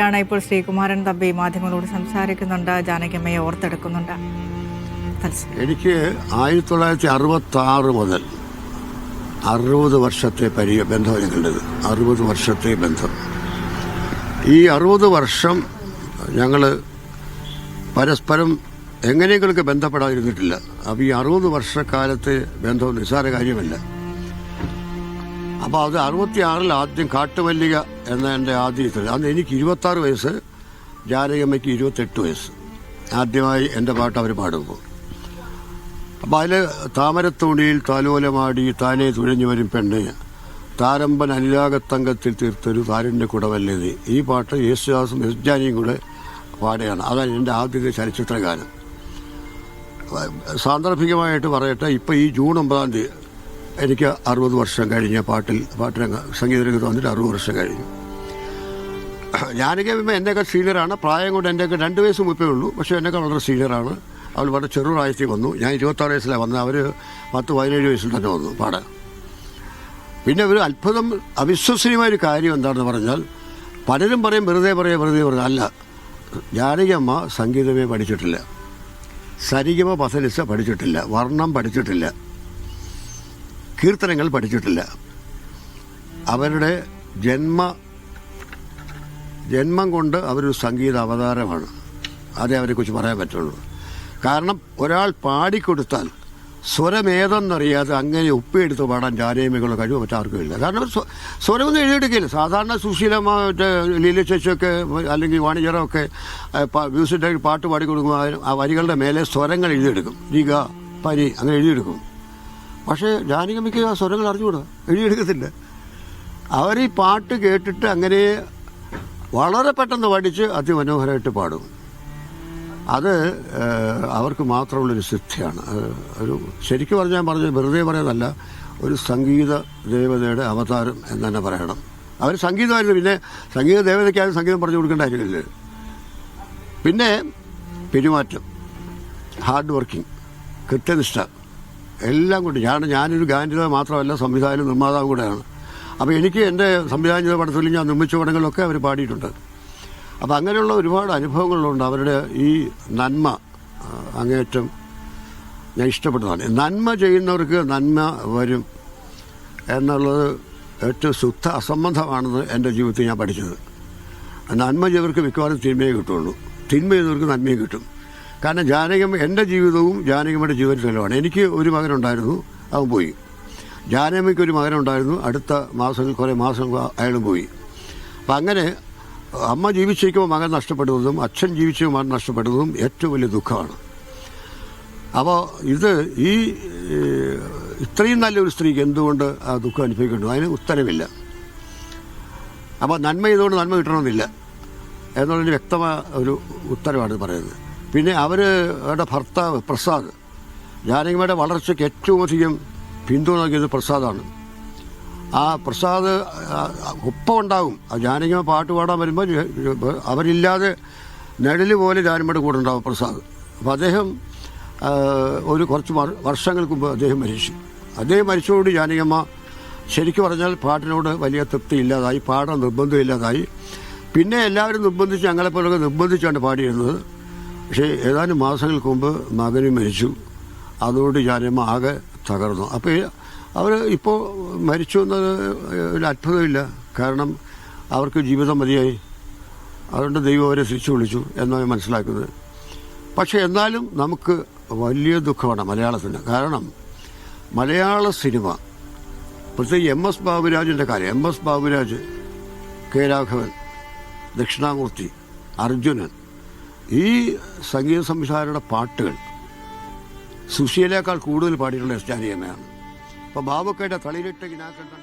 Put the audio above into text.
ാണ് ഇപ്പോൾ ശ്രീകുമാരൻ തമ്പി മാധ്യമങ്ങളോട് സംസാരിക്കുന്നുണ്ട്. ജാനകിയമ്മയെ ഓർത്തെടുക്കുന്നുണ്ട്. എനിക്ക് 1966 മുതൽ 60 വർഷത്തെ ബന്ധം എനിക്കുള്ളത്. 60 വർഷത്തെ ബന്ധം. ഈ 60 വർഷം ഞങ്ങൾ പരസ്പരം എങ്ങനെയെങ്കിലുമൊക്കെ ബന്ധപ്പെടാതിരുന്നിട്ടില്ല. അപ്പോൾ ഈ 60 വർഷക്കാലത്തെ ബന്ധം നിസ്സാര കാര്യമല്ല. അപ്പോൾ അത് 66 ആദ്യം കാട്ടുമല്ലിക എന്ന എൻ്റെ ആദ്യത്തിൽ അന്ന് എനിക്ക് 26 വയസ്സ്, ജാനകിയമ്മയ്ക്ക് 28 വയസ്സ്. ആദ്യമായി എൻ്റെ പാട്ട് അവർ പാടുമ്പോൾ അപ്പോൾ അതിൽ താമരത്തോണിയിൽ താലോലമാടി താനേ തുഴഞ്ഞു വരും പെണ്ണ്, താരമ്പൻ അനുരാഗത്തങ്കത്തിൽ തീർത്തൊരു താരൻ്റെ കുടവല്ലേ. ഈ പാട്ട് യേശുദാസും എസ് ജാനിയും കൂടെ പാടുകയാണ്. അതാണ് എൻ്റെ ആദ്യത്തെ ചലച്ചിത്ര ഗാനം. സാന്ദർഭികമായിട്ട് പറയട്ടെ, ഇപ്പോൾ ഈ ജൂൺ 9-ാം തീയതി എനിക്ക് 60 വർഷം കഴിഞ്ഞ പാട്ടിരംഗ സംഗീതരംഗത്ത് വന്നിട്ട് 60 വർഷം കഴിഞ്ഞു. ജാനകിയമ്മ എന്നെക്കാൾ സീനിയറാണ്. പ്രായം കൊണ്ട് എൻ്റെയൊക്കെ 2 വയസ്സ് മുപ്പേ ഉള്ളൂ. പക്ഷേ എന്നെക്കാൾ വളരെ സീനിയറാണ്. അവൾ വളരെ ചെറുപ്രായത്തിൽ വന്നു. ഞാൻ 26 വയസ്സിലാണ് വന്നത്. അവർ 10-17 വയസ്സിൽ തന്നെ വന്നു പാടാൻ. പിന്നെ ഒരു അത്ഭുതം, അവിശ്വസനീയമായൊരു കാര്യം എന്താണെന്ന് പറഞ്ഞാൽ, പലരും പറയും വെറുതെ പറയാം. അല്ല, ജാനകിയമ്മ സംഗീതമേ പഠിച്ചിട്ടില്ല, സരിഗമ പസലിസ പഠിച്ചിട്ടില്ല, വർണ്ണം പഠിച്ചിട്ടില്ല, കീർത്തനങ്ങൾ പഠിച്ചിട്ടില്ല. അവരുടെ ജന്മം കൊണ്ട് അവരൊരു സംഗീത അവതാരമാണ്. അതേ അവരെക്കുറിച്ച് പറയാൻ പറ്റുള്ളൂ. കാരണം ഒരാൾ പാടിക്കൊടുത്താൽ സ്വരമേതെന്നറിയാതെ അങ്ങനെ ഒപ്പിയെടുത്ത് പാടാൻ ജാനകിയമ്മയ്ക്കുള്ള കഴിവ് മറ്റാർക്കും ഇല്ല. കാരണം സ്വരമൊന്നും എഴുതിയെടുക്കില്ല. സാധാരണ സുശീലമ്മ, മറ്റേ ലീല ചേച്ചിയൊക്കെ അല്ലെങ്കിൽ വാണിജ്യറൊക്കെ മ്യൂസിക് ഡയറക്ടർ പാട്ട് പാടിക്കൊടുക്കുമ്പോൾ ആ വരികളുടെ മേലെ സ്വരങ്ങൾ എഴുതിയെടുക്കും. രീഗ, പനി അങ്ങനെ എഴുതിയെടുക്കും. പക്ഷേ ജാനകിയമ്മയ്ക്ക് ആ സ്വരങ്ങൾ അറിഞ്ഞുകൂടാ, എഴുതിയെടുക്കത്തില്ല. അവർ ഈ പാട്ട് കേട്ടിട്ട് അങ്ങനെ വളരെ പെട്ടെന്ന് പഠിച്ച് അതിമനോഹരമായിട്ട് പാടും. അത് അവർക്ക് മാത്രമുള്ളൊരു സിദ്ധിയാണ്. ഒരു ശരിക്കും പറഞ്ഞത് വെറുതെ പറയുന്നതല്ല, ഒരു സംഗീത ദേവതയുടെ അവതാരം എന്ന് തന്നെ പറയണം. അവർ സംഗീതമായിരുന്നു. പിന്നെ സംഗീത ദേവതയ്ക്കാരും സംഗീതം പറഞ്ഞു കൊടുക്കേണ്ട കാര്യമില്ല. പിന്നെ പെരുമാറ്റം, ഹാർഡ് വർക്കിംഗ്, കൃത്യനിഷ്ഠ എല്ലാം കൊണ്ട് ഞാനൊരു ഗാനരചയിതാവ് മാത്രമല്ല, സംവിധായകനും നിർമ്മാതാവും കൂടെയാണ്. അപ്പോൾ എനിക്ക് എൻ്റെ സംവിധാനം ചെയ്ത പടത്തിൽ ഞാൻ നിർമ്മിച്ച പടങ്ങളിലൊക്കെ അവർ പാടിയിട്ടുണ്ട്. അപ്പോൾ അങ്ങനെയുള്ള ഒരുപാട് അനുഭവങ്ങളുണ്ട്. അവരുടെ ഈ നന്മ അങ്ങേയറ്റം ഞാൻ ഇഷ്ടപ്പെട്ടതാണ്. നന്മ ചെയ്യുന്നവർക്ക് നന്മ വരും എന്നുള്ളത് ഏറ്റവും ശുദ്ധ അസംബന്ധമാണെന്ന് എൻ്റെ ജീവിതത്തിൽ ഞാൻ പഠിച്ചത്. നന്മ ചെയ്തവർക്ക് മിക്കവാറും തിന്മയെ കിട്ടുള്ളൂ, തിന്മ ചെയ്തവർക്ക് നന്മയും കിട്ടും. കാരണം ജാനകിയമ്മ, എൻ്റെ ജീവിതവും ജാനകിയമ്മയുടെ ജീവിത ചെലവാണ്. എനിക്ക് ഒരു മകനുണ്ടായിരുന്നു, അവൻ പോയി. ജാനകിയമ്മയ്ക്ക് ഒരു മകനുണ്ടായിരുന്നു, അടുത്ത കുറേ മാസം അയാളും പോയി. അപ്പം അങ്ങനെ അമ്മ ജീവിച്ചിരിക്കുമ്പോൾ മകൻ നഷ്ടപ്പെടുന്നതും അച്ഛൻ ജീവിച്ച മകൻ നഷ്ടപ്പെടുന്നതും ഏറ്റവും വലിയ ദുഃഖമാണ്. അപ്പോൾ ഇത്രയും നല്ലൊരു സ്ത്രീക്ക് എന്തുകൊണ്ട് ആ ദുഃഖം അനുഭവിക്കേണ്ടത്? അതിന് ഉത്തരവില്ല. അപ്പോൾ നന്മ ചെയ്തുകൊണ്ട് നന്മ കിട്ടണമെന്നില്ല എന്നുള്ളതിന് വ്യക്തമായ ഒരു ഉത്തരവാണ് പറയുന്നത്. പിന്നെ അവരുടെ ഭർത്താവ് പ്രസാദ്, ജാനകിയമ്മയുടെ വളർച്ചയ്ക്ക് ഏറ്റവും അധികം പിന്തുണ നൽകിയത് പ്രസാദാണ്. ആ പ്രസാദ് ഒപ്പം ഉണ്ടാകും. ജാനകിയമ്മ പാട്ട് പാടാൻ വരുമ്പോൾ അവരില്ലാതെ നിഴല് പോലെ ജാനകിയമ്മയുടെ കൂടെ ഉണ്ടാകും പ്രസാദ്. അപ്പോൾ അദ്ദേഹം കുറച്ച് വർഷങ്ങൾക്ക് മുമ്പ് അദ്ദേഹം മരിച്ചു. അദ്ദേഹം മരിച്ചതോടുകൂടി ജാനകിയമ്മ ശരിക്കും പറഞ്ഞാൽ പാട്ടിനോട് വലിയ തൃപ്തി ഇല്ലാതായി, പാടാൻ നിർബന്ധമില്ലാതായി. പിന്നെ എല്ലാവരും നിർബന്ധിച്ച്, ഞങ്ങളെപ്പോലൊക്കെ നിർബന്ധിച്ചാണ് പാടിയിരുന്നത്. പക്ഷേ ഏതാനും മാസങ്ങൾക്ക് മുമ്പ് മകനും മരിച്ചു. അതുകൊണ്ട് ജാനകിയമ്മ ആകെ തകർന്നു. അപ്പോൾ അവർ ഇപ്പോൾ മരിച്ചു എന്നത് ഒരു അത്ഭുതമില്ല. കാരണം അവർക്ക് ജീവിതം മതിയായി, അതുകൊണ്ട് ദൈവം അവരെ തിരിച്ചു വിളിച്ചു എന്നാണ് മനസ്സിലാക്കുന്നത്. പക്ഷേ എന്നാലും നമുക്ക് വലിയ ദുഃഖമാണ് മലയാളത്തിന്. കാരണം മലയാള സിനിമ, പ്രത്യേകിച്ച് MS ബാബുരാജിൻ്റെ കാര്യം, MS ബാബുരാജ്, കെ രാഘവൻ, ദക്ഷിണാമൂർത്തി, അർജുനൻ, ഈ സംഗീത സംവിധായകരുടെ പാട്ടുകൾ സുശീലയേക്കാൾ കൂടുതൽ പാടിയിട്ടുള്ള എസ് ജാനകിയമ്മയാണ്. അപ്പോൾ ബാബുക്കയുടെ തളിരിട്ട് കിനാക്കണ്ടൻ